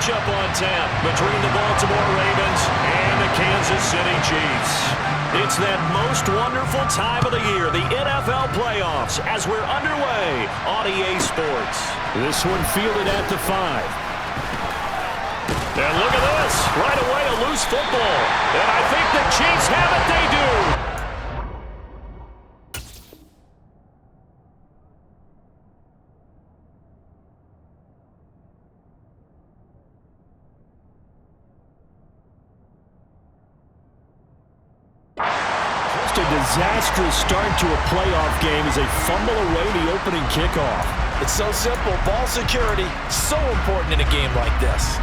matchup on tap between the Baltimore Ravens and the Kansas City Chiefs. It's that most wonderful time of the year, the NFL playoffs, as we're underway on EA Sports. This one fielded at the 5. And look at this. Right away, a loose football. And I think the Chiefs have it. They do. Just a disastrous start to a playoff game as they fumble away the opening kickoff. It's so simple. Ball security, so important in a game like this.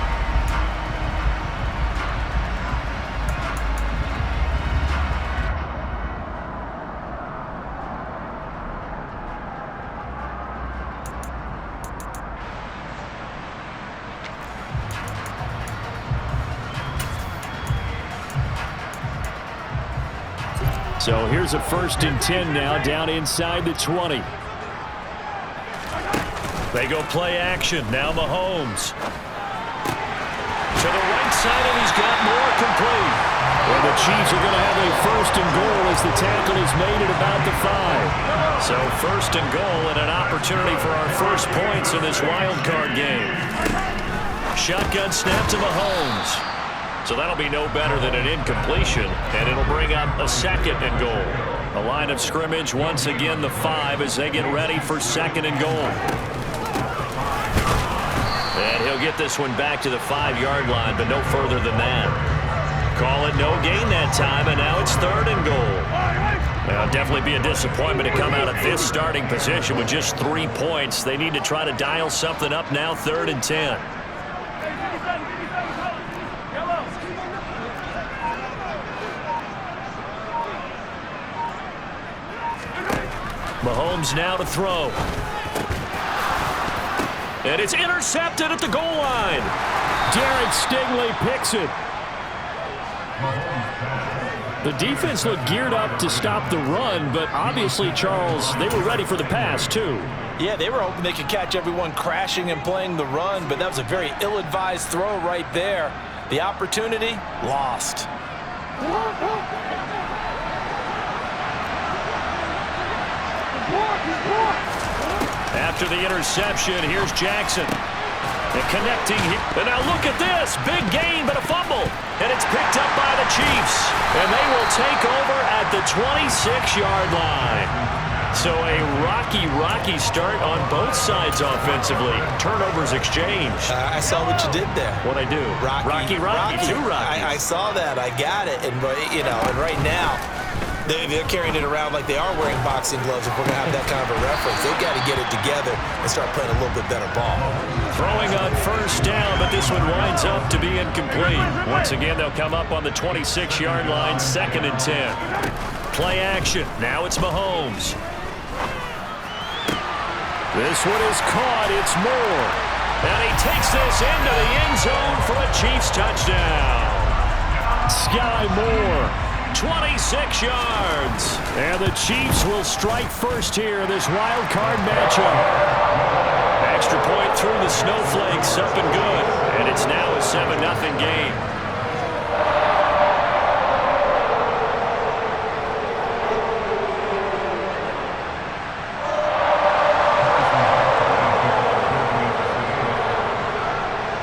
So here's a 1st and 10 now, down inside the 20. They go play action. Now Mahomes. To the right side, and he's got more complete. And the Chiefs are going to have a 1st and goal as the tackle is made at about the 5. So 1st and goal and an opportunity for our first points in this wild card game. Shotgun snap to Mahomes. So that'll be no better than an incompletion, and it'll bring up a 2nd and goal. The line of scrimmage once again the 5 as they get ready for 2nd and goal. And he'll get this one back to the 5-yard line, but no further than that. Call it no gain that time, and now it's 3rd and goal. Now, definitely be a disappointment to come out of this starting position with just 3 points. They need to try to dial something up now, 3rd and 10. Mahomes now to throw. And it's intercepted at the goal line. Derek Stingley picks it. The defense looked geared up to stop the run, but obviously, Charles, they were ready for the pass, too. Yeah, they were hoping they could catch everyone crashing and playing the run, but that was a very ill-advised throw right there. The opportunity, lost. After the interception, here's Jackson. And connecting here. And now look at this. Big gain, but a fumble. And it's picked up by the Chiefs. And they will take over at the 26-yard line. So a rocky start on both sides offensively. Turnovers exchanged. I saw what you did there. What'd I do? Rocky. Two Rockies. I saw that. I got it. And, and right now, they're carrying it around like they are wearing boxing gloves. If we're going to have that kind of a reference, they've got to get it together and start playing a little bit better ball. Throwing on 1st down, but this one winds up to be incomplete. Once again, they'll come up on the 26-yard line, 2nd and 10. Play action. Now it's Mahomes. This one is caught. It's Moore. And he takes this into the end zone for a Chiefs touchdown. Sky Moore. 26 yards. And the Chiefs will strike first here in this wild card matchup. Extra point through the snowflakes, up and good. And it's now a 7-0 game.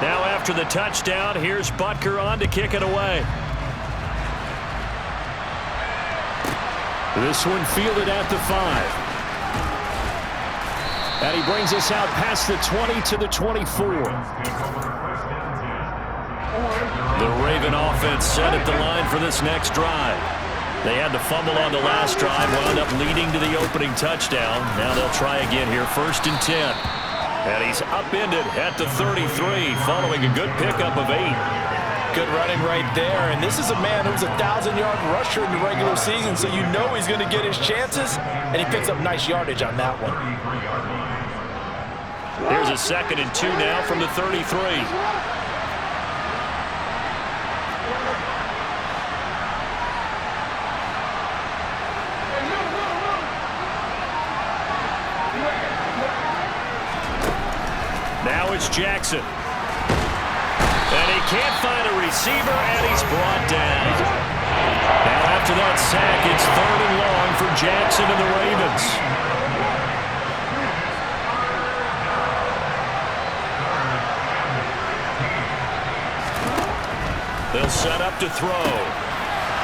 Now after the touchdown, here's Butker on to kick it away. This one fielded at the 5. And he brings us out past the 20 to the 24. The Raven offense set at the line for this next drive. They had the fumble on the last drive, wound up leading to the opening touchdown. Now they'll try again here, 1st and 10. And he's upended at the 33, following a good pickup of 8. Good running right there, and this is a man who's a 1,000-yard rusher in the regular season, so you know he's going to get his chances, and he picks up nice yardage on that one. Here's a 2nd and 2 now from the 33. Now it's Jackson. And he can't find a receiver, and he's brought down. Now after that sack, it's 3rd and long for Jackson and the Ravens. They'll set up to throw.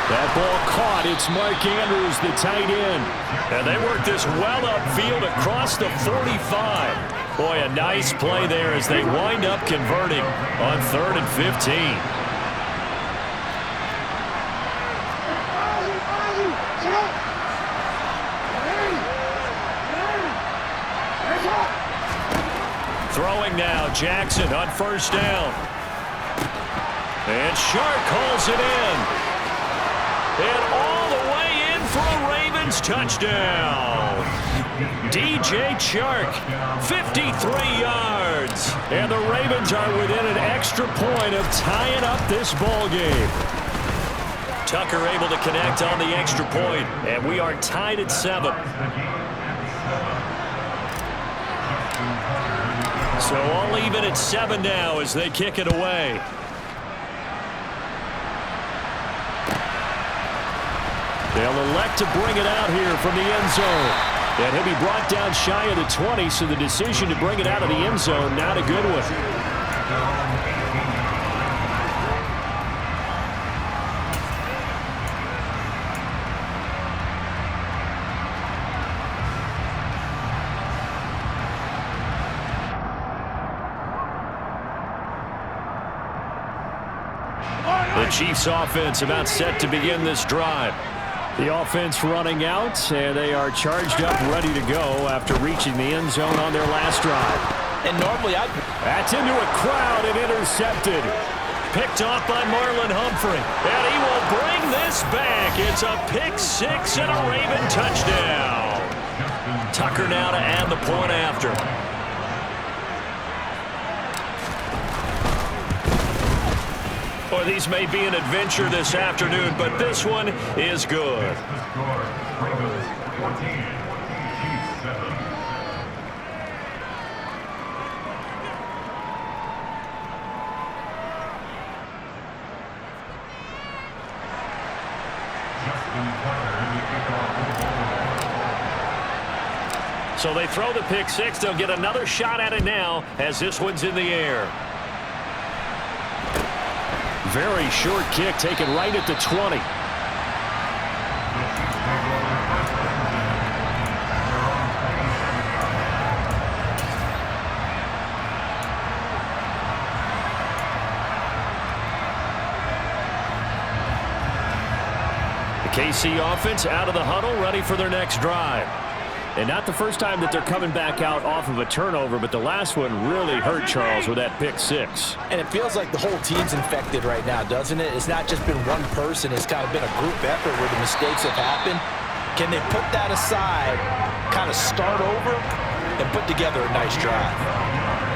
That ball caught. It's Mark Andrews, the tight end. And they work this well upfield across the 45. Boy, a nice play there as they wind up converting on 3rd and 15. Throwing now, Jackson on 1st down. And Shark calls it in. And all the way in for a Ravens touchdown. DJ Chark, 53 yards. And the Ravens are within an extra point of tying up this ball game. Tucker able to connect on the extra point, and we are tied at 7. So all even at 7 now as they kick it away. They'll elect to bring it out here from the end zone. And he'll be brought down shy of the 20, so the decision to bring it out of the end zone, not a good one. The Chiefs offense about set to begin this drive. The offense running out, and they are charged up, ready to go after reaching the end zone on their last drive. And normally That's into a crowd and intercepted. Picked off by Marlon Humphrey. And he will bring this back. It's a pick 6 and a Raven touchdown. Tucker now to add the point after. Boy, these may be an adventure this afternoon, but this one is good. So they throw the pick 6. They'll get another shot at it now as this one's in the air. Very short kick taken right at the 20. The KC offense out of the huddle, ready for their next drive. And not the first time that they're coming back out off of a turnover, but the last one really hurt Charles with that pick 6. And it feels like the whole team's infected right now, doesn't it? It's not just been one person. It's kind of been a group effort where the mistakes have happened. Can they put that aside, kind of start over, and put together a nice drive?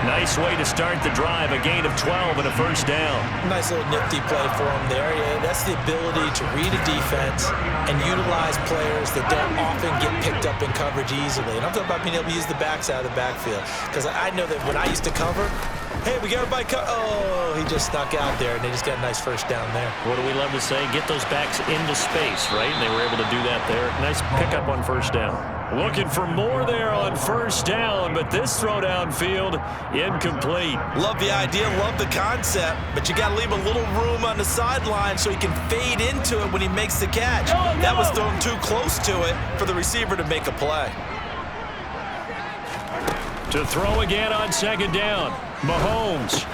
Nice way to start the drive, a gain of 12 and a 1st down. Nice little nifty play for him there. Yeah, that's the ability to read a defense and utilize players that don't often get picked up in coverage easily. And I'm talking about being able to use the backs out of the backfield. Because I know that when I used to cover, hey, we got everybody oh, he just snuck out there, and they just got a nice 1st down there. What do we love to say? Get those backs into space, right? And they were able to do that there. Nice pickup on 1st down. Looking for more there on 1st down, but this throw downfield incomplete. Love the idea, love the concept, but you got to leave a little room on the sideline so he can fade into it when he makes the catch. That was thrown too close to it for the receiver to make a play. To throw again on 2nd down, Mahomes.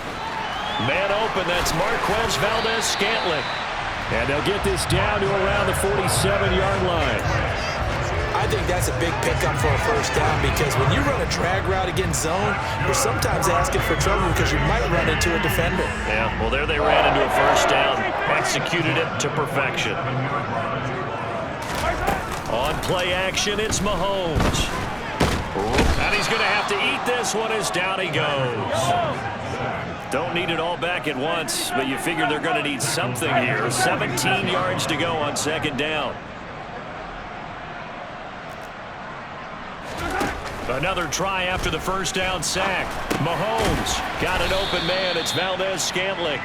Man open, that's Marquez Valdez-Scantling. And they'll get this down to around the 47-yard line. I think that's a big pickup for a 1st down because when you run a drag route against zone, you're sometimes asking for trouble because you might run into a defender. Yeah, well, there they ran into a 1st down, executed it to perfection. On play action, it's Mahomes. And he's going to have to eat this one as down he goes. Don't need it all back at once, but you figure they're going to need something here. 17 yards to go on 2nd down. Another try after the first down sack. Mahomes got an open man. It's Valdez-Scantling.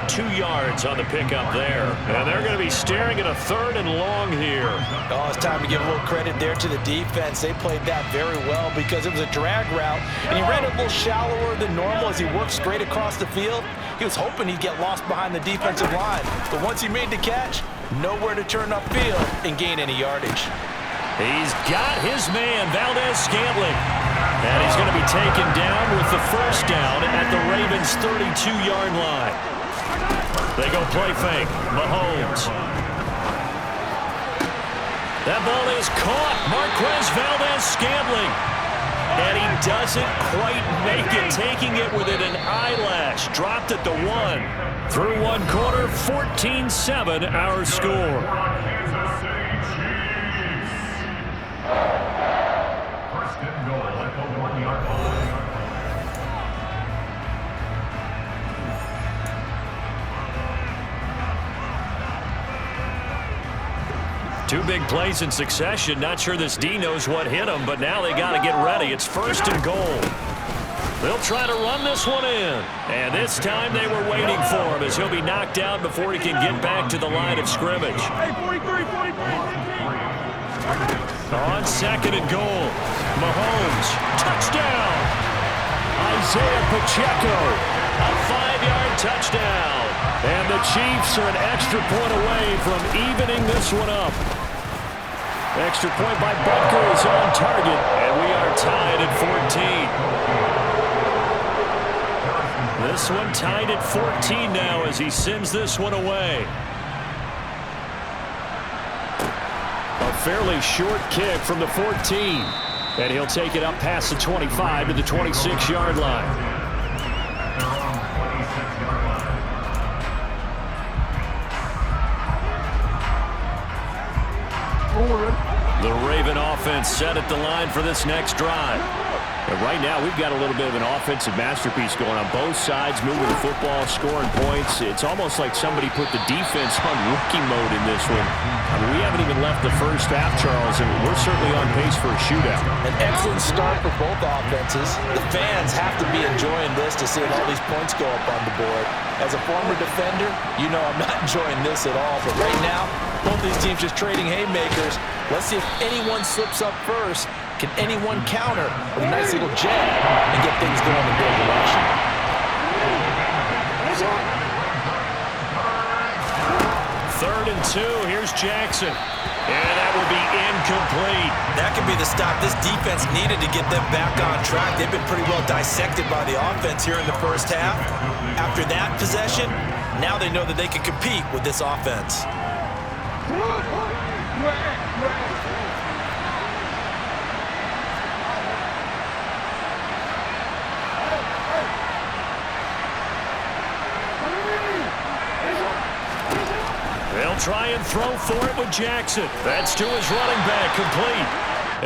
2 yards on the pickup there. And they're going to be staring at a 3rd and long here. Oh, it's time to give a little credit there to the defense. They played that very well because it was a drag route, and he ran it a little shallower than normal as he worked straight across the field. He was hoping he'd get lost behind the defensive line. But once he made the catch, nowhere to turn upfield and gain any yardage. He's got his man, Valdez-Scantling. And he's going to be taken down with the first down at the Ravens' 32-yard line. They go play fake. Mahomes. That ball is caught. Marquez Valdez-Scantling. And he doesn't quite make it, taking it within an eyelash. Dropped at the 1. Through 1 quarter, 14-7 our score. Two big plays in succession. Not sure this D knows what hit him, but now they got to get ready. It's 1st and goal. They'll try to run this one in. And this time they were waiting for him as he'll be knocked out before he can get back to the line of scrimmage. On 2nd and goal. Mahomes. Touchdown. Isaiah Pacheco. A 5-yard touchdown. And the Chiefs are an extra point away from evening this one up. Extra point by Butker is on target, and we are tied at 14. This one tied at 14 now as he sends this one away. A fairly short kick from the 14. And he'll take it up past the 25 to the 26-yard line. The Raven offense set at the line for this next drive. And right now, we've got a little bit of an offensive masterpiece going on both sides, moving the football, scoring points. It's almost like somebody put the defense on rookie mode in this one. I mean, we haven't even left the first half, Charles, and we're certainly on pace for a shootout. An excellent start for both offenses. The fans have to be enjoying this to see all these points go up on the board. As a former defender, you know I'm not enjoying this at all. But right now, both these teams just trading haymakers. Let's see if anyone slips up first. Can anyone counter with a nice little jab and get things going in their direction? 3rd and 2. Here's Jackson. And that will be incomplete. That could be the stop this defense needed to get them back on track. They've been pretty well dissected by the offense here in the first half. After that possession, now they know that they can compete with this offense. They'll try and throw for it with Jackson. That's to his running back, complete.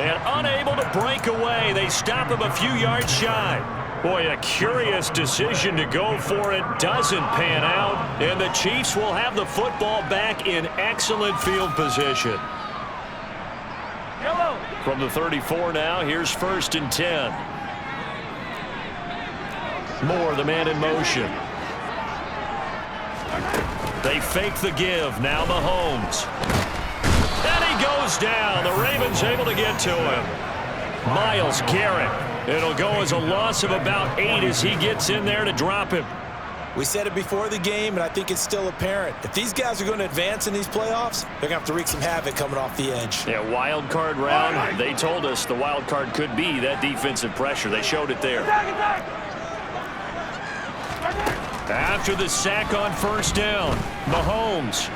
And unable to break away. They stop him a few yards shy. Boy, a curious decision to go for it. Doesn't pan out. And the Chiefs will have the football back in excellent field position. From the 34 now, here's 1st and 10. Moore, the man in motion. They fake the give. Now Mahomes. And he goes down. The Ravens able to get to him. Myles Garrett. It'll go as a loss of about 8 as he gets in there to drop him. We said it before the game, and I think it's still apparent. If these guys are going to advance in these playoffs, they're going to have to wreak some havoc coming off the edge. Yeah, wild card round. They told us the wild card could be that defensive pressure. They showed it there. After the sack on 1st down, Mahomes.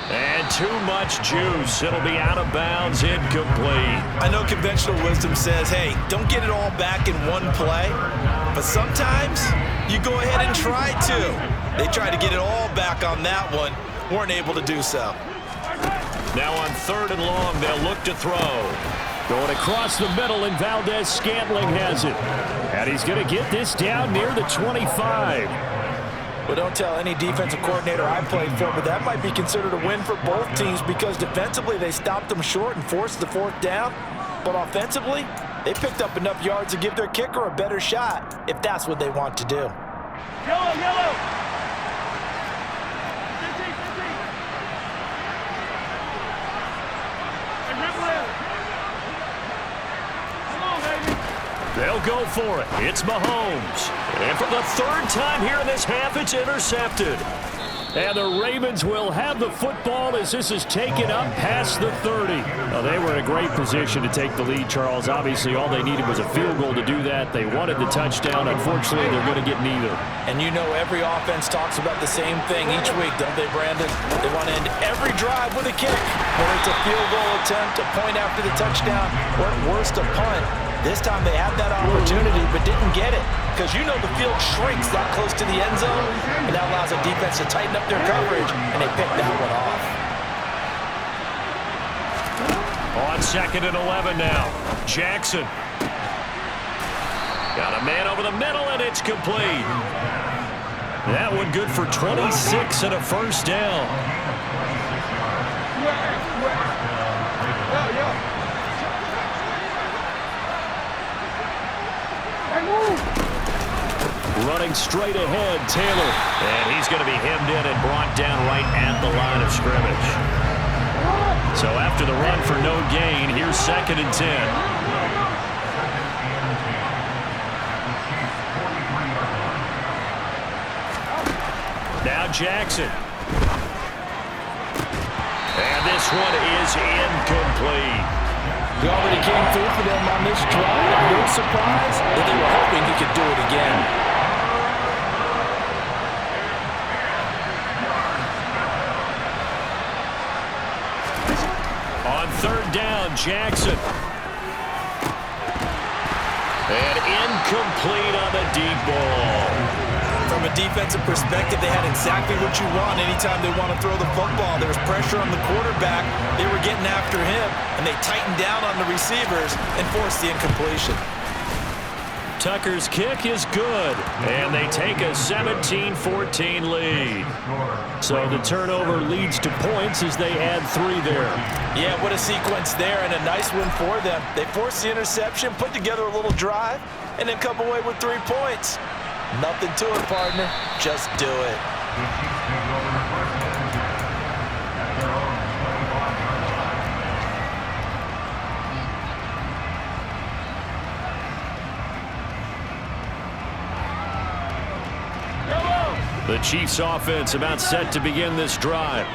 And too much juice. It'll be out of bounds, incomplete. I know conventional wisdom says, hey, don't get it all back in one play. But sometimes you go ahead and try to. They tried to get it all back on that one. Weren't able to do so. Now on 3rd and long, they'll look to throw. Going across the middle, and Valdez-Scantling has it. And he's going to get this down near the 25. Well, don't tell any defensive coordinator I played for, but that might be considered a win for both teams because defensively they stopped them short and forced the 4th down. But offensively, they picked up enough yards to give their kicker a better shot if that's what they want to do. Yellow, yellow. 15. Hey, rip left. Come on, baby. They'll go for it. It's Mahomes. And for the third time here in this half, it's intercepted. And the Ravens will have the football as this is taken up past the 30. Well, they were in a great position to take the lead, Charles. Obviously, all they needed was a field goal to do that. They wanted the touchdown. Unfortunately, they're going to get neither. And you know every offense talks about the same thing each week, don't they, Brandon? They want to end every drive with a kick, whether it's a field goal attempt, a point after the touchdown, or at worst, a punt. This time they had that opportunity but didn't get it because you know the field shrinks that close to the end zone, and that allows a defense to tighten up their coverage, and they picked that one off. On 2nd and 11 now. Jackson. Got a man over the middle, and it's complete. That one good for 26 and a first down. Running straight ahead, Taylor. And he's going to be hemmed in and brought down right at the line of scrimmage. So after the run for no gain, here's 2nd and 10. Now Jackson. And this one is incomplete. He already came through for them on this drive. No surprise that they were hoping he could do it again. On 3rd down, Jackson. And incomplete on the deep ball. From a defensive perspective, they had exactly what you want anytime they want to throw the football. There was pressure on the quarterback. They were getting after him, and they tightened down on the receivers and forced the incompletion. Tucker's kick is good, and they take a 17-14 lead. So the turnover leads to points as they add 3 there. Yeah, what a sequence there, and a nice win for them. They forced the interception, put together a little drive, and then come away with 3 points. Nothing to it, partner. Just do it. The Chiefs offense about set to begin this drive.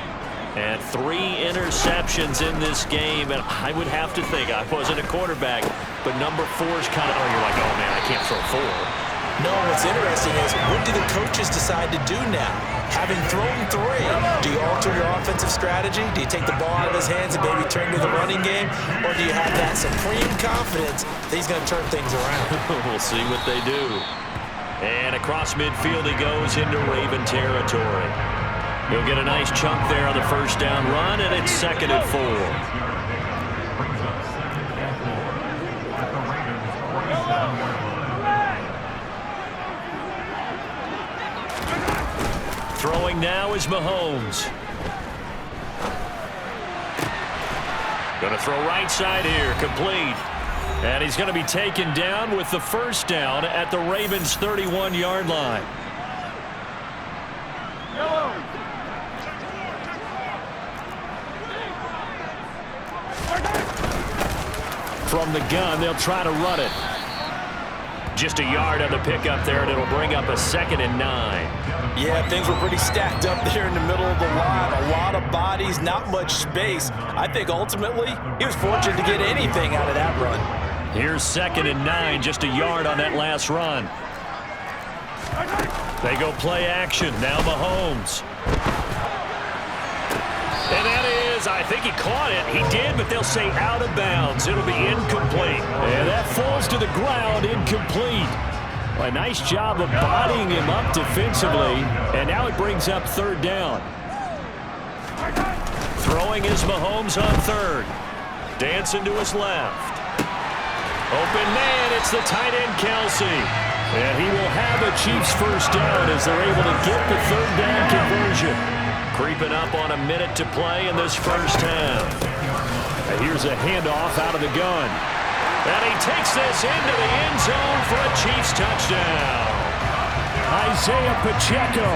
And 3 interceptions in this game. And I would have to think, I wasn't a quarterback, but number 4 is kind of, you're like, oh man, I can't throw 4. No, what's interesting is, what do the coaches decide to do now? Having thrown 3, do you alter your offensive strategy? Do you take the ball out of his hands and maybe turn to the running game? Or do you have that supreme confidence that he's going to turn things around? We'll see what they do. And across midfield he goes into Raven territory. He'll get a nice chunk there on the first down run, and it's 2nd and 4. Throwing now is Mahomes. Going to throw right side here, complete. And he's going to be taken down with the first down at the Ravens' 31-yard line. From the gun, they'll try to run it. Just a yard on the pickup there, and it'll bring up a 2nd and 9. Yeah, things were pretty stacked up there in the middle of the line. A lot of bodies, not much space. I think ultimately he was fortunate to get anything out of that run. Here's 2nd and 9, just a yard on that last run. They go play action. Now Mahomes. And that is, I think he caught it. He did, but they'll say out of bounds. It'll be incomplete. And that falls to the ground, incomplete. A nice job of bodying him up defensively. And now it brings up 3rd down. Throwing is Mahomes on 3rd. Dancing to his left. Open man, it's the tight end, Kelsey. And he will have a Chiefs first down as they're able to get the 3rd down conversion. Creeping up on a minute to play in this first half. And here's a handoff out of the gun. And he takes this into the end zone for a Chiefs touchdown. Isaiah Pacheco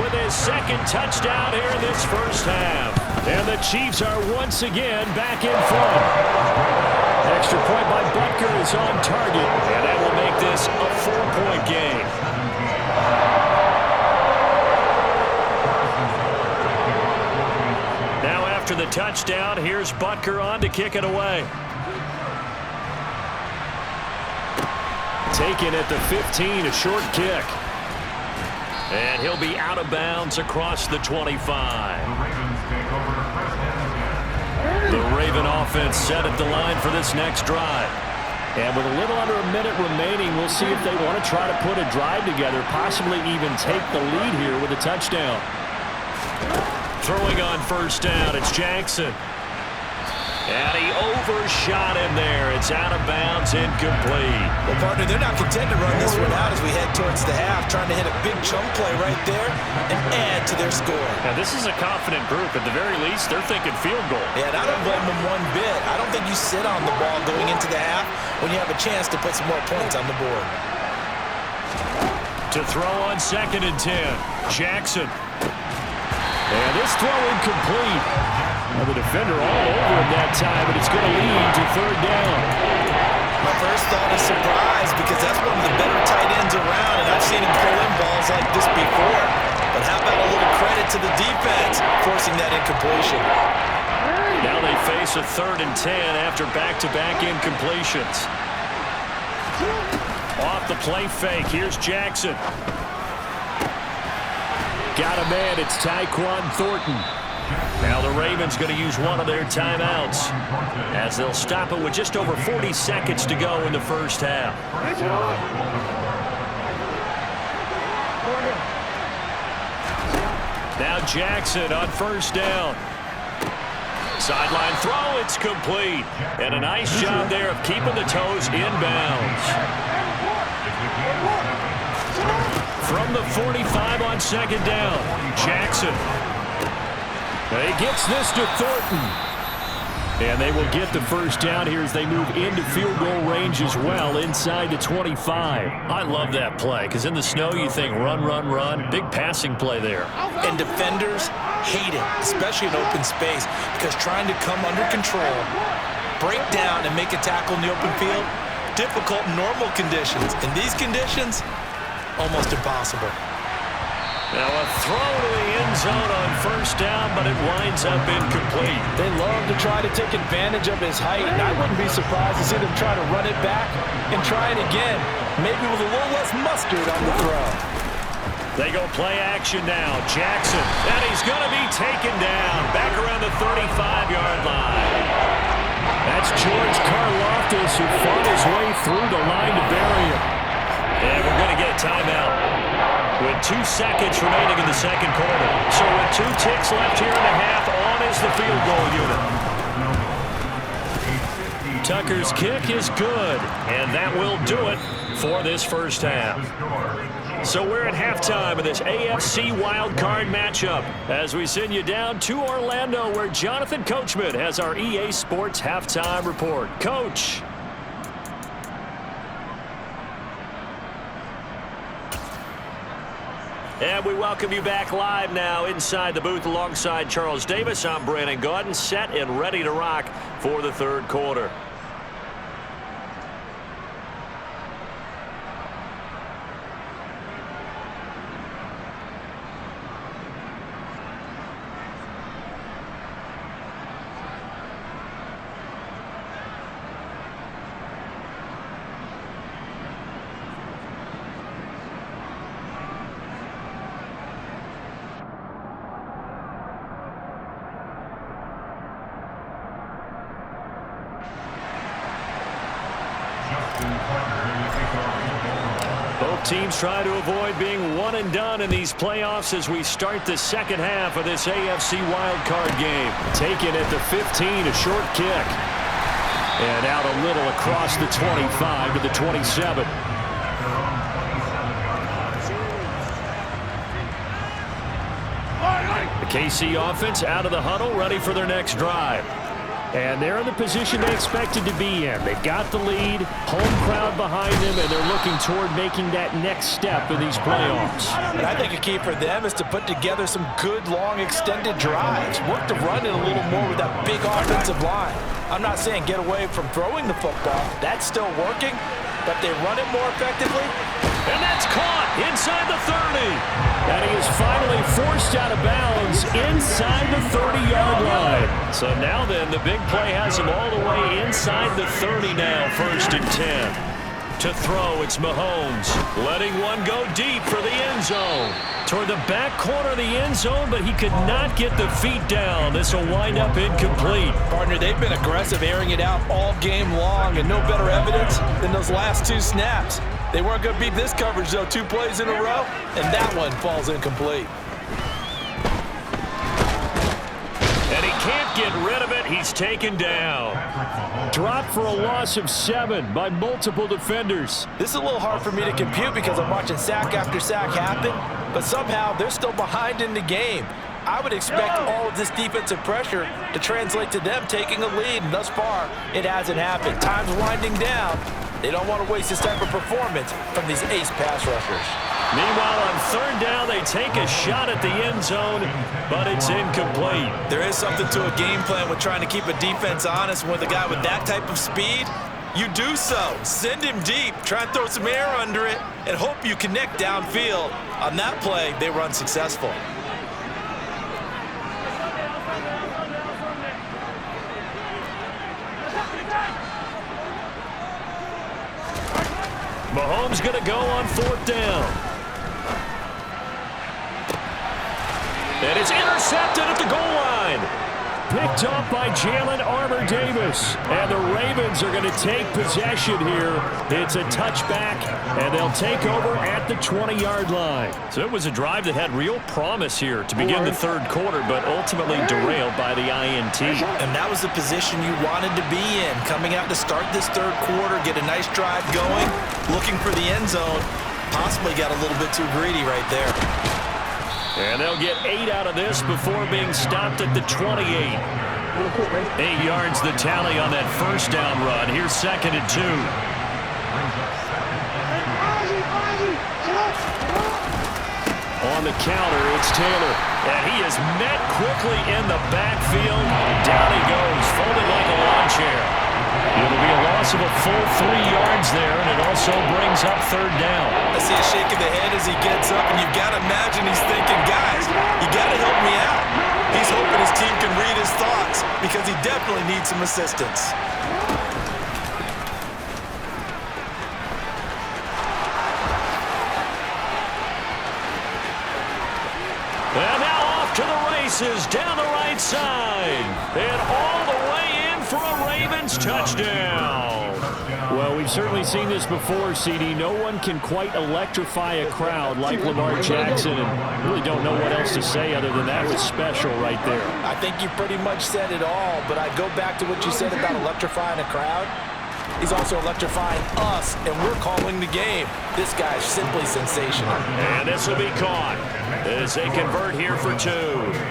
with his second touchdown here in this first half. And the Chiefs are once again back in front. Extra point by Butker is on target, and that will make this a 4-point game. Now after the touchdown, here's Butker on to kick it away. Taken at the 15, a short kick. And he'll be out of bounds across the 25. The Raven offense set at the line for this next drive. And with a little under a minute remaining, we'll see if they want to try to put a drive together, possibly even take the lead here with a touchdown. Throwing on first down, it's Jackson. And he overshot him there. It's out of bounds, incomplete. Well, partner, they're not content to run this one out as we head towards the half, trying to hit a big chunk play right there and add to their score. Now, this is a confident group. At the very least, they're thinking field goal. Yeah, and I don't blame them one bit. I don't think you sit on the ball going into the half when you have a chance to put some more points on the board. To throw on 2nd and 10, Jackson. And this throw incomplete. Well, the defender all over him that time, but it's going to lead to 3rd down. My first thought is surprise because that's one of the better tight ends around, and I've seen him pull in balls like this before. But how about a little credit to the defense forcing that incompletion? Now they face a 3rd and 10 after back-to-back incompletions. Off the play fake, here's Jackson. Got a man, it's Tyquan Thornton. Now the Ravens going to use one of their timeouts as they'll stop it with just over 40 seconds to go in the first half. Now Jackson on first down. Sideline throw, it's complete. And a nice job there of keeping the toes inbounds. From the 45 on 2nd down, Jackson. He gets this to Thornton. And they will get the first down here as they move into field goal range as well inside the 25. I love that play because in the snow you think run, run, run. Big passing play there. And defenders hate it, especially in open space, because trying to come under control, break down, and make a tackle in the open field, difficult in normal conditions. In these conditions, almost impossible. Now a throw to the end zone on first down, but it winds up incomplete. They love to try to take advantage of his height, and I wouldn't be surprised to see them try to run it back and try it again, maybe with a little less mustard on the throw. They go play action now. Jackson, and he's going to be taken down back around the 35-yard line. That's George Karlaftis who fought his way through the line to bury him. And we're going to get a timeout with 2 seconds remaining in the second quarter. So with 2 ticks left here in the half, on is the field goal unit. Tucker's kick is good, and that will do it for this first half. So we're at halftime of this AFC wildcard matchup as we send you down to Orlando where Jonathan Coachman has our EA Sports halftime report. Coach. And we welcome you back live now inside the booth alongside Charles Davis. I'm Brandon Gaudin, set and ready to rock for the third quarter. Both teams try to avoid being one and done in these playoffs as we start the second half of this AFC wildcard game. Taken at the 15, a short kick. And out a little across the 25 to the 27. The KC offense out of the huddle, ready for their next drive. And they're in the position they expected to be in. They've got the lead, home crowd behind them, and they're looking toward making that next step in these playoffs. And I think a key for them is to put together some good, long, extended drives. Work the run in a little more with that big offensive line. I'm not saying get away from throwing the football. That's still working, but they run it more effectively. And that's caught inside the 30. And he is finally forced out of bounds inside the 30-yard line. So now then, the big play has him all the way inside the 30 now, 1st and 10. To throw, it's Mahomes, letting one go deep for the end zone. Toward the back corner of the end zone, but he could not get the feet down. This will wind up incomplete. Partner, they've been aggressive, airing it out all game long, and no better evidence than those last 2 snaps. They weren't going to beat this coverage, though, 2 plays in a row, and that one falls incomplete. And he can't get rid of it. He's taken down. Dropped for a loss of 7 by multiple defenders. This is a little hard for me to compute because I'm watching sack after sack happen, but somehow they're still behind in the game. I would expect all of this defensive pressure to translate to them taking a lead, and thus far, it hasn't happened. Time's winding down. They don't want to waste this type of performance from these ace pass rushers. Meanwhile, on 3rd down, they take a shot at the end zone, but it's incomplete. There is something to a game plan with trying to keep a defense honest. With a guy with that type of speed, you do so. Send him deep, try and throw some air under it, and hope you connect downfield. On that play, they were unsuccessful. Mahomes going to go on 4th down. And it's intercepted at the goal line. Picked up by Jalen Armour-Davis. And the Ravens are going to take possession here. It's a touchback, and they'll take over at the 20-yard line. So it was a drive that had real promise here to begin the 3rd quarter, but ultimately derailed by the INT. And that was the position you wanted to be in. Coming out to start this 3rd quarter, get a nice drive going, looking for the end zone. Possibly got a little bit too greedy right there. And they'll get 8 out of this before being stopped at the 28. 8 yards the tally on that 1st down run. Here's 2nd and 2. On the counter, it's Taylor. And he is met quickly in the backfield. Down he goes, folded like a lawn chair. It'll be a loss of a full 3 yards there, and it also brings up 3rd down. I see a shake of the head as he gets up, and you've got to imagine he's thinking, guys, you got to help me out. He's hoping his team can read his thoughts because he definitely needs some assistance. And now off to the races down the right side. And all the way in for a Ravens touchdown. Well, we've certainly seen this before, CD. No one can quite electrify a crowd like Lamar Jackson, and really don't know what else to say other than that was special right there. I think you pretty much said it all, but I go back to what you said about electrifying a crowd. He's also electrifying us, and we're calling the game. This guy's simply sensational. And this will be caught as they convert here for 2.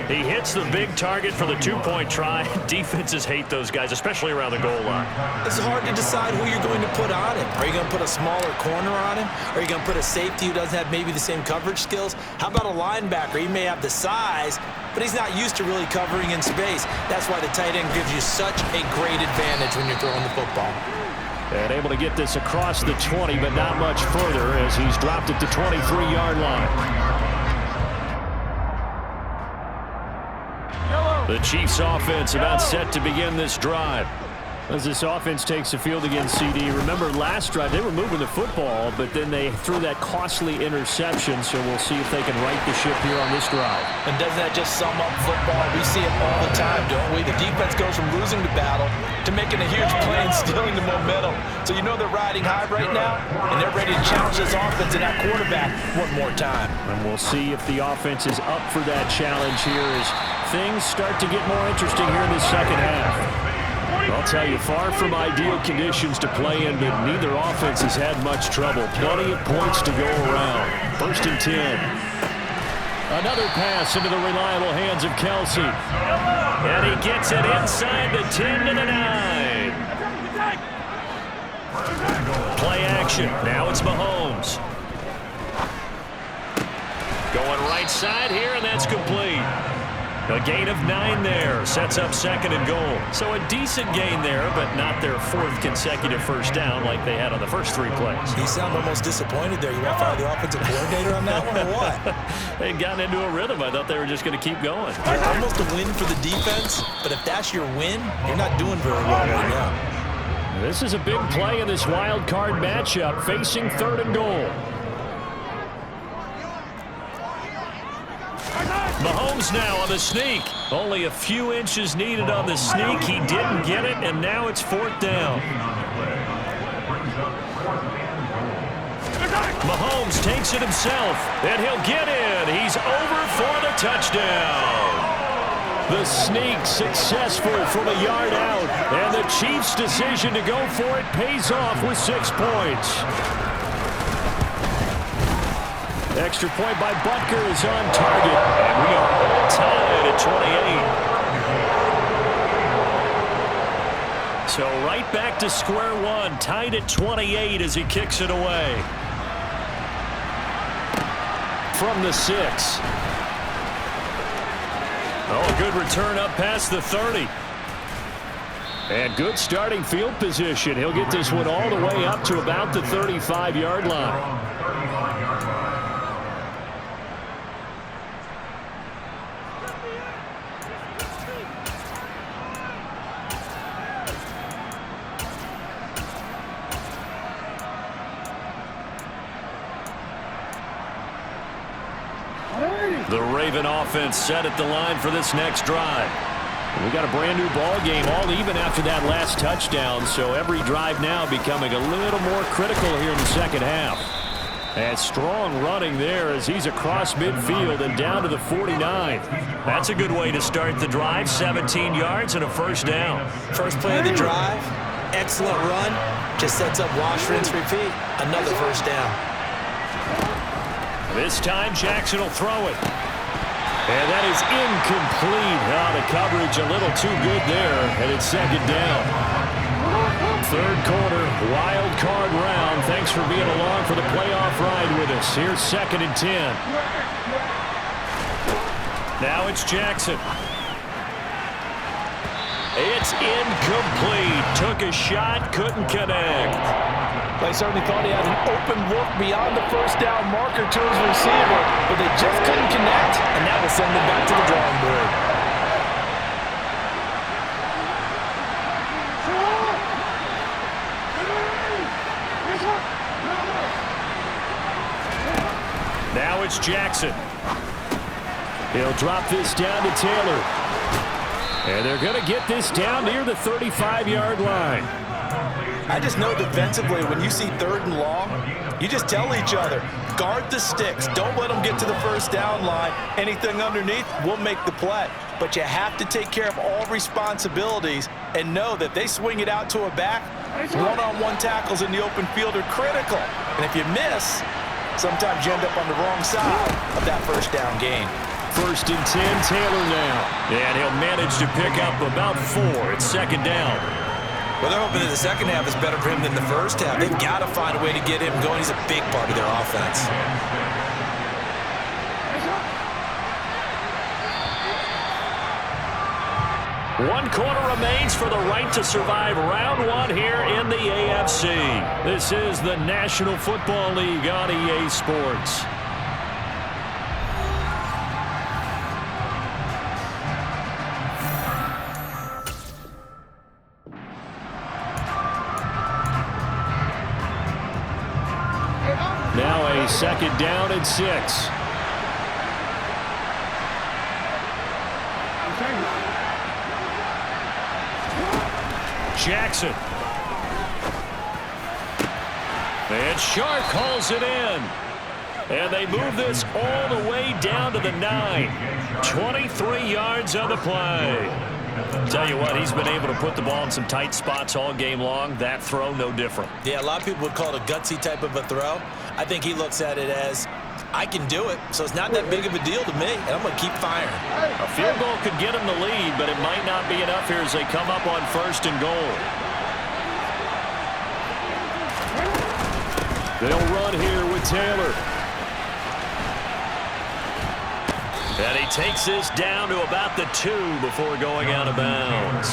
He hits the big target for the 2-point try. Defenses hate those guys, especially around the goal line. It's hard to decide who you're going to put on him. Are you going to put a smaller corner on him? Are you going to put a safety who doesn't have maybe the same coverage skills? How about a linebacker? He may have the size, but he's not used to really covering in space. That's why the tight end gives you such a great advantage when you're throwing the football. And able to get this across the 20, but not much further as he's dropped at the 23-yard line. The Chiefs offense about set to begin this drive. As this offense takes the field against CD, remember last drive they were moving the football, but then they threw that costly interception, so we'll see if they can right the ship here on this drive. And doesn't that just sum up football? We see it all the time, don't we? The defense goes from losing the battle to making a huge play and stealing the momentum. So you know they're riding high right now, and they're ready to challenge this offense and that quarterback one more time. And we'll see if the offense is up for that challenge here as things start to get more interesting here in the second half. I'll tell you, far from ideal conditions to play in, but neither offense has had much trouble. Plenty of points to go around. 1st and 10. Another pass into the reliable hands of Kelsey. And he gets it inside the 10 to the 9. Play action. Now it's Mahomes. Going right side here, and that's complete. A gain of 9 there. Sets up 2nd and goal. So a decent gain there, but not their 4th consecutive first down like they had on the first 3 plays. You sound almost disappointed there. You want to fire the offensive coordinator on that one or what? They'd gotten into a rhythm. I thought they were just going to keep going. Almost a win for the defense, but if that's your win, you're not doing very well right now. This is a big play in this wild card matchup, facing 3rd and goal. Mahomes now on the sneak. Only a few inches needed on the sneak. He didn't get it, and now it's 4th down. Mahomes takes it himself, and he'll get in. He's over for the touchdown. The sneak successful from a yard out, and the Chiefs' decision to go for it pays off with 6 points. Extra point by Butker is on target, and we are all tied at 28. So right back to square one, tied at 28 as he kicks it away. From the 6. Oh, a good return up past the 30. And good starting field position. He'll get this one all the way up to about the 35-yard line. The Raven offense set at the line for this next drive. We got a brand new ball game, all even after that last touchdown, so every drive now becoming a little more critical here in the second half. And strong running there as he's across midfield and down to the 49. That's a good way to start the drive, 17 yards and a first down. First play of the drive, excellent run, just sets up wash, rinse, repeat. Another first down. This time Jackson will throw it. And that is incomplete. The coverage a little too good there, and it's 2nd down. 3rd quarter, wild card round. Thanks for being along for the playoff ride with us. Here's 2nd and 10. Now it's Jackson. It's incomplete. Took a shot, couldn't connect. They certainly thought he had an open look beyond the first down marker to his receiver, but they just couldn't connect, and that will send them back to the drawing board. Now it's Jackson. He'll drop this down to Taylor. And they're going to get this down near the 35-yard line. I just know defensively, when you see 3rd and long, you just tell each other, guard the sticks. Don't let them get to the first down line. Anything underneath will make the play. But you have to take care of all responsibilities and know that they swing it out to a back. One-on-one tackles in the open field are critical. And if you miss, sometimes you end up on the wrong side of that first down gain. 1st and 10, Taylor now. And he'll manage to pick up about 4. It's 2nd down. Well, they're hoping that the second half is better for him than the first half. They've got to find a way to get him going. He's a big part of their offense. One quarter remains for the right to survive round 1 here in the AFC. This is the National Football League on EA Sports. Now a 2nd down and 6. Jackson. And Sharp calls it in. And they move this all the way down to the 9. 23 yards on the play. Tell you what, he's been able to put the ball in some tight spots all game long. That throw, no different. Yeah, a lot of people would call it a gutsy type of a throw. I think he looks at it as I can do it, so it's not that big of a deal to me, and I'm going to keep firing. A field goal could get them the lead, but it might not be enough here as they come up on 1st and goal. They'll run here with Taylor. And he takes this down to about the 2 before going out of bounds.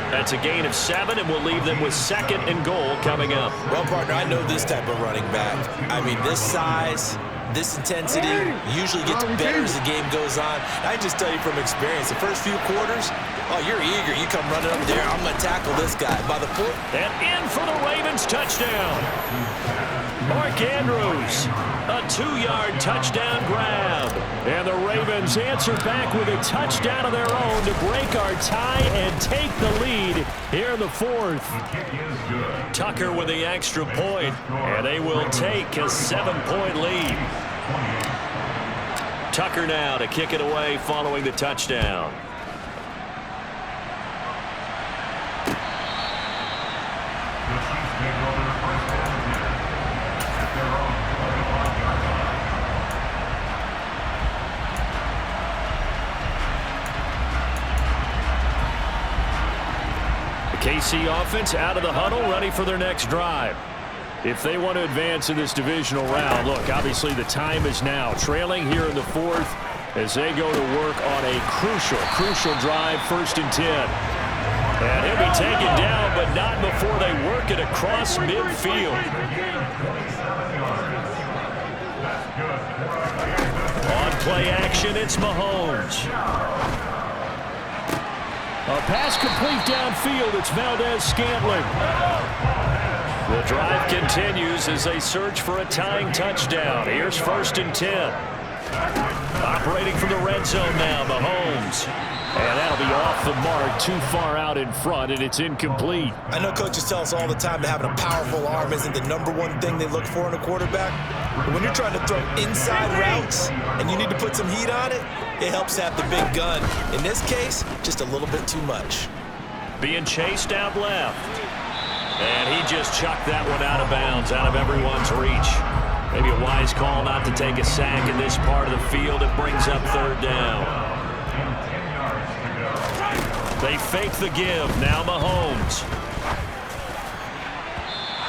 That's a gain of 7, and we'll leave them with 2nd and goal coming up. Well, partner, I know this type of running back. I mean, this size, this intensity usually gets better as the game goes on. I just tell you from experience, the first few quarters, oh, you're eager. You come running up there, I'm going to tackle this guy. By the 4th. And in for the Ravens touchdown. Mark Andrews, a 2-yard touchdown grab. And the Ravens answer back with a touchdown of their own to break our tie and take the lead here in the 4th. Tucker with the extra point, and they will take a 7-point lead. Tucker now to kick it away following the touchdown. KC offense out of the huddle, ready for their next drive. If they want to advance in this divisional round, look, obviously the time is now. Trailing here in the 4th as they go to work on a crucial drive, 1st and 10. And he'll be taken down, but not before they work it across midfield. On play action, it's Mahomes. A pass complete downfield. It's Valdez-Scantling. The drive continues as they search for a tying touchdown. Here's 1st and 10. Operating from the red zone now, Mahomes. And that'll be off the mark, too far out in front, and it's incomplete. I know coaches tell us all the time that having a powerful arm isn't the #1 thing they look for in a quarterback. But when you're trying to throw inside routes and you need to put some heat on it, it helps have the big gun. In this case, just a little bit too much. Being chased out left. And he just chucked that one out of bounds, out of everyone's reach. Maybe a wise call not to take a sack in this part of the field. It brings up 3rd down. They fake the give. Now Mahomes.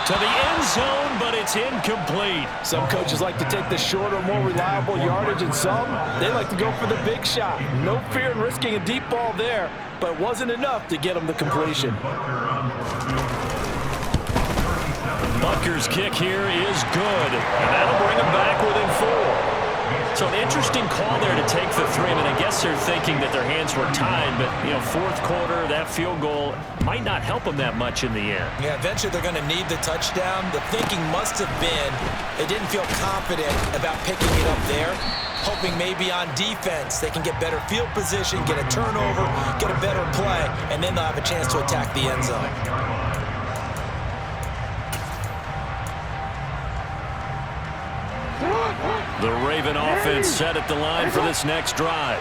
To the end zone, but it's incomplete. Some coaches like to take the shorter, more reliable yardage, and some, they like to go for the big shot. No fear in risking a deep ball there, but it wasn't enough to get them the completion. Butker's kick here is good, and that'll bring him back within 4. So an interesting call there to take the 3. I mean, I guess they're thinking that their hands were tied, but, you know, 4th quarter, that field goal might not help them that much in the end. Yeah, eventually they're going to need the touchdown. The thinking must have been they didn't feel confident about picking it up there, hoping maybe on defense they can get better field position, get a turnover, get a better play, and then they'll have a chance to attack the end zone. The Raven offense set at the line for this next drive.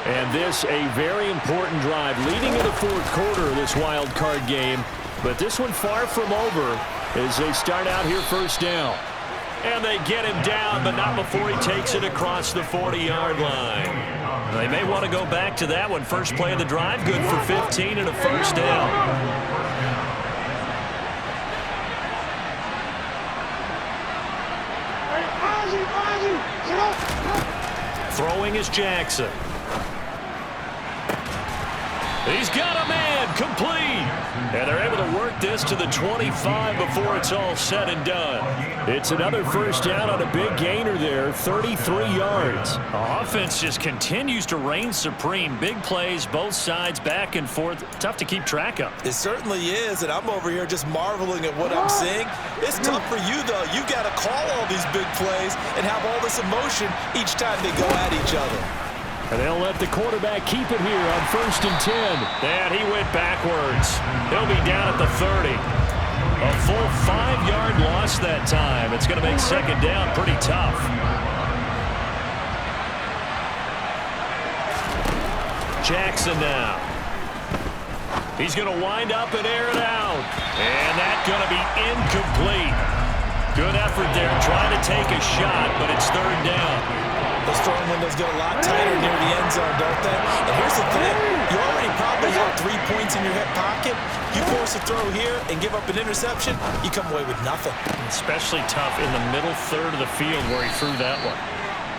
And this a very important drive leading into the 4th quarter of this wild card game. But this one far from over as they start out here 1st down. And they get him down, but not before he takes it across the 40-yard line. They may want to go back to that one. First play of the drive, good for 15 and a 1st down. Throwing is Jackson. He's got a man, complete. And they're able to work this to the 25 before it's all said and done. It's another 1st down on a big gainer there, 33 yards. The offense just continues to reign supreme. Big plays, both sides, back and forth. Tough to keep track of. It certainly is, and I'm over here just marveling at what I'm seeing. It's tough for you, though. You got to call all these big plays and have all this emotion each time they go at each other. And they'll let the quarterback keep it here on 1st and 10. And he went backwards. He'll be down at the 30. A full 5-yard loss that time. It's going to make 2nd down pretty tough. Jackson now. He's going to wind up and air it out. And that's going to be incomplete. Good effort there, trying to take a shot, but it's third down. Those throwing windows get a lot tighter near the end zone, don't they? And here's the thing. You already probably have 3 points in your hip pocket. You force a throw here and give up an interception, you come away with nothing. Especially tough in the middle third of the field where he threw that one.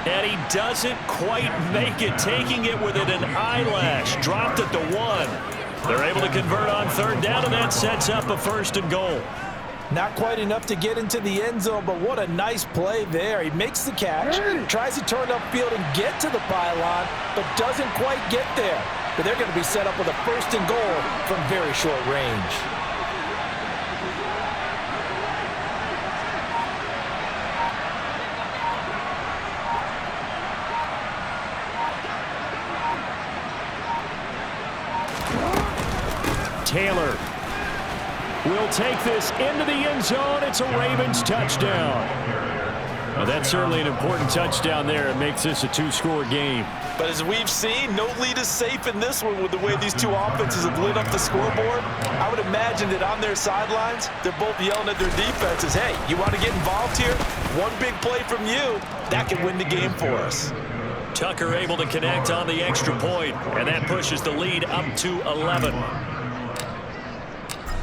And he doesn't quite make it, taking it within an eyelash. Dropped it to 1. They're able to convert on third down, and that sets up a first and goal. Not quite enough to get into the end zone, but what a nice play there. He makes the catch, tries to turn upfield and get to the pylon, but doesn't quite get there. But they're going to be set up with a first and goal from very short range. Taylor will take this into the end zone. It's a Ravens touchdown. Well, that's certainly an important touchdown there. It makes this a 2-score game. But as we've seen, no lead is safe in this one with the way these two offenses have lit up the scoreboard. I would imagine that on their sidelines, they're both yelling at their defenses, hey, you want to get involved here? One big play from you, that can win the game for us. Tucker able to connect on the extra point, and that pushes the lead up to 11.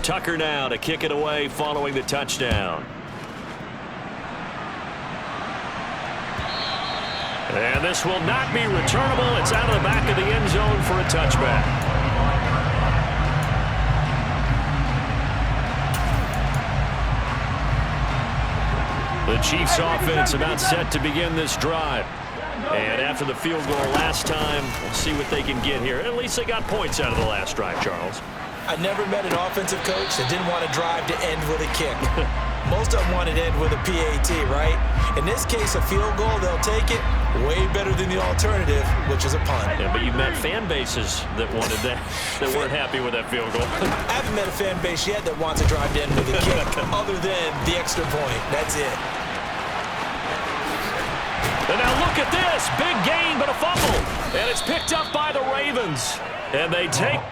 Tucker now to kick it away following the touchdown. And this will not be returnable. It's out of the back of the end zone for a touchback. The Chiefs offense about set to begin this drive. And after the field goal last time, we'll see what they can get here. At least they got points out of the last drive, Charles. I never met an offensive coach that didn't want to drive to end with a kick. Most of them want it to end with a PAT, right? In this case, a field goal, they'll take it. Way better than the alternative, which is a punt. Yeah, but you've met fan bases that wanted that, that weren't happy with that field goal. I haven't met a fan base yet that wants to drive to end with a kick, other than the extra point. That's it. And now look at this. Big gain, but a fumble. And it's picked up by the Ravens. And they take...